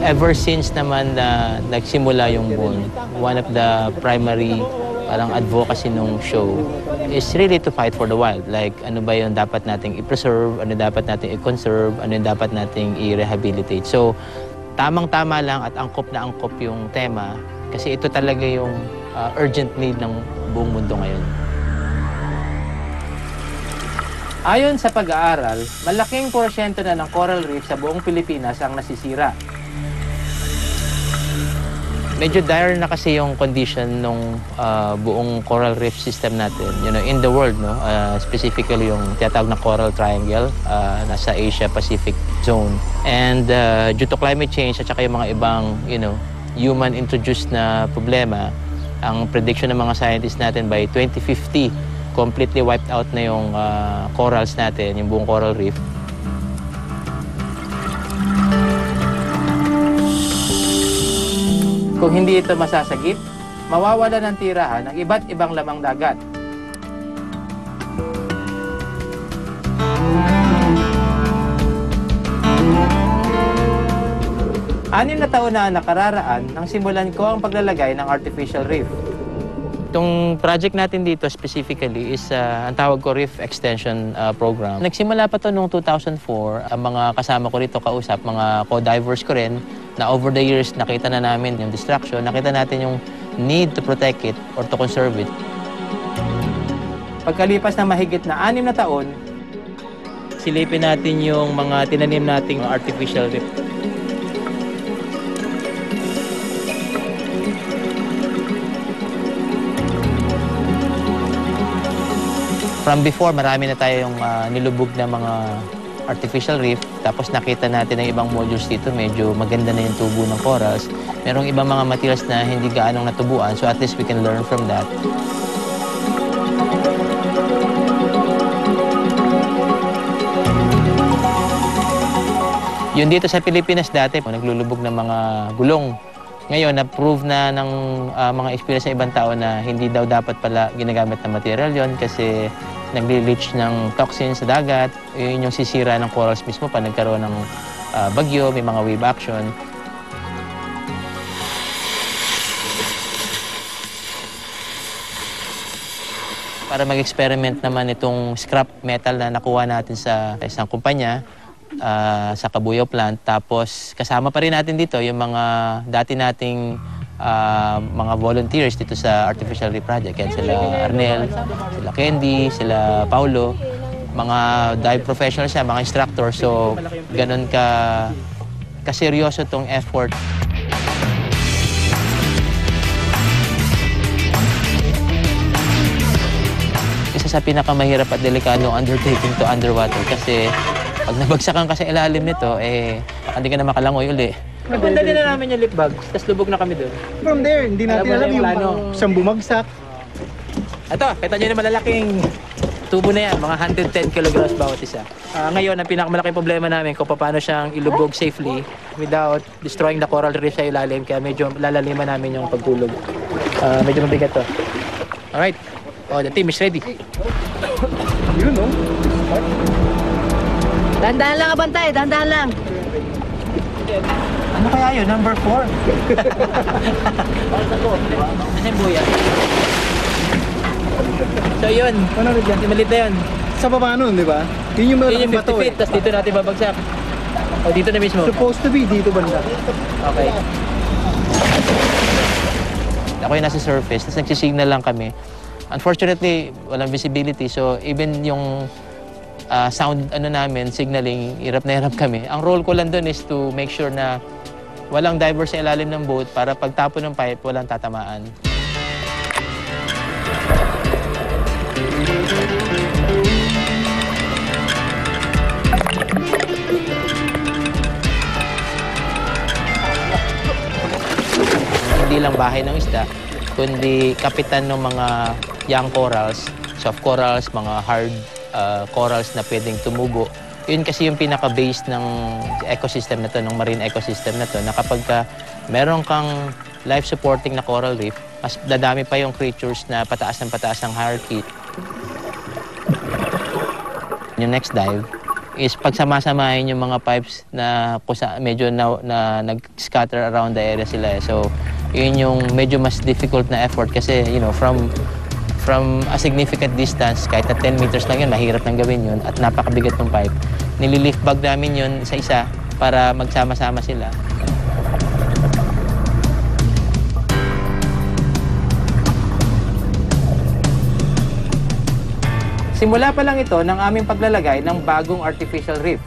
Ever since naman na nagsimula yung BON, one of the primary parang advocacy nung show is really to fight for the wild. Like, ano ba yung dapat nating i-preserve, ano dapat nating i-conserve, ano yung dapat nating i-rehabilitate. So, tamang-tama lang at angkop na angkop yung tema kasi ito talaga yung urgent need ng buong mundo ngayon. Ayon sa pag-aaral, malaking porsyento na ng coral reef sa buong Pilipinas ang nasisira. Medyo dire na kasi yung condition ng buong coral reef system natin, in the world, no? Specifically yung tinatawag na Coral Triangle, nasa Asia-Pacific zone. And due to climate change at saka yung mga ibang, human-introduced na problema, ang prediction ng mga scientists natin by 2050, completely wiped out na yung corals natin, yung buong coral reef. Kung hindi ito masasagip, mawawala ng tirahan ng iba't ibang lamang dagat. Anim na taon na nakararaan nang simulan ko ang paglalagay ng artificial reef. Itong project natin dito specifically is ang tawag ko Reef Extension Program. Nagsimula pa to noong 2004. Ang mga kasama ko rito kausap, mga co-divers ko rin, na over the years nakita na namin yung destruction, nakita natin yung need to protect it or to conserve it. Pagkalipas ng mahigit na 6 na taon, silipin natin yung mga tinanim nating artificial reef. From before, marami na tayong nilubog na mga artificial reef. Tapos nakita natin ang ibang modules dito, medyo maganda na yung tubo ng corals. Merong ibang mga materials na hindi gaanong natubuan, so at least we can learn from that. Yun dito sa Pilipinas dati, naglulubog ng mga gulong. Ngayon, na-prove na ng mga experience sa ibang tao na hindi daw dapat pala ginagamit na material yon kasi nagli-leach ng toxins sa dagat. Yun yung sisira ng corals mismo pa nagkaroon ng bagyo, may mga wave action. Para mag-experiment naman itong scrap metal na nakuha natin sa isang kumpanya, sa Cabuyao plant. Tapos kasama pa rin natin dito yung mga dati nating mga volunteers dito sa Artificial Reef Project. Yan sila Arnel, sila Candy, sila Paulo. Mga dive professionals siya, mga instructor. So ganun kaseryoso tong effort. Isa sa pinakamahirap at delikadong undertaking to underwater kasi pag nabagsakan ka sa ilalim nito, hindi ka na makalangoy uli. Nagpandali na namin yung lip bags, tapos lubog na kami doon. From there, hindi natin alam yung siyang bumagsak. Ito, kita nyo na malalaking tubo na yan, mga 110 kilograms bawat isa. Ngayon, ang pinakamalaking problema namin kung paano siyang ilubog safely without destroying the coral reef sa ilalim, kaya medyo lalaliman namin yung pagtulog. Medyo mabigat to. Alright, the team is ready. Yun, no? Dahan-dahan lang abantay, dahan-dahan lang. Ano kaya yun? Number 4? Ano yung buya? So yun, yung malit na yun. Sa baba nun, di ba? Yun yung Yun yung 50 feet, tapos dito natin babagsak. O dito na mismo? Supposed to be dito banda. Okay. Ako yung nasa surface, tapos nagsisignal lang kami. Unfortunately, walang visibility, so even yung sound namin, signaling, hirap na hirap kami. Ang role ko lang doon is to make sure na walang diver sa ilalim ng boat para pagtapon ng pipe, walang tatamaan. Hindi lang bahay ng isda, kundi kapitan ng mga young corals, soft corals, mga hard corals na pwedeng tumubo. Yun kasi yung pinaka-base ng ecosystem na to, ng marine ecosystem na to, na kapag meron kang life-supporting na coral reef, mas dadami pa yung creatures na pataas ng pataas ang hierarchy. Yung next dive, is pagsamasamahin yung mga pipes na medyo na nag-scatter around the area sila. So, yun yung medyo mas difficult na effort kasi, you know, from a significant distance, kahit na 10 meters lang yun, mahirap nang gawin yun at napakabigat ng pipe. Nililift bag namin yun sa isa para magsama-sama sila. Simula pa lang ito ng aming paglalagay ng bagong artificial reef.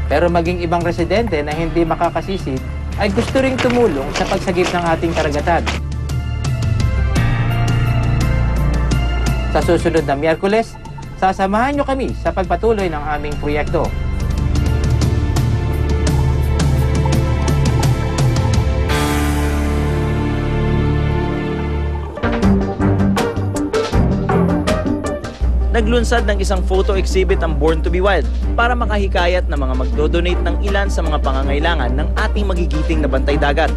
Pero maging ibang residente na hindi makakasisid ay gusto ring tumulong sa pagsagip ng ating karagatan. Sa susunod na Miyerkules, sasamahan nyo kami sa pagpatuloy ng aming proyekto. Naglunsad ng isang photo exhibit ang Born to be Wild para makahikayat ng mga magdodonate ng ilan sa mga pangangailangan ng ating magigiting na bantay dagat.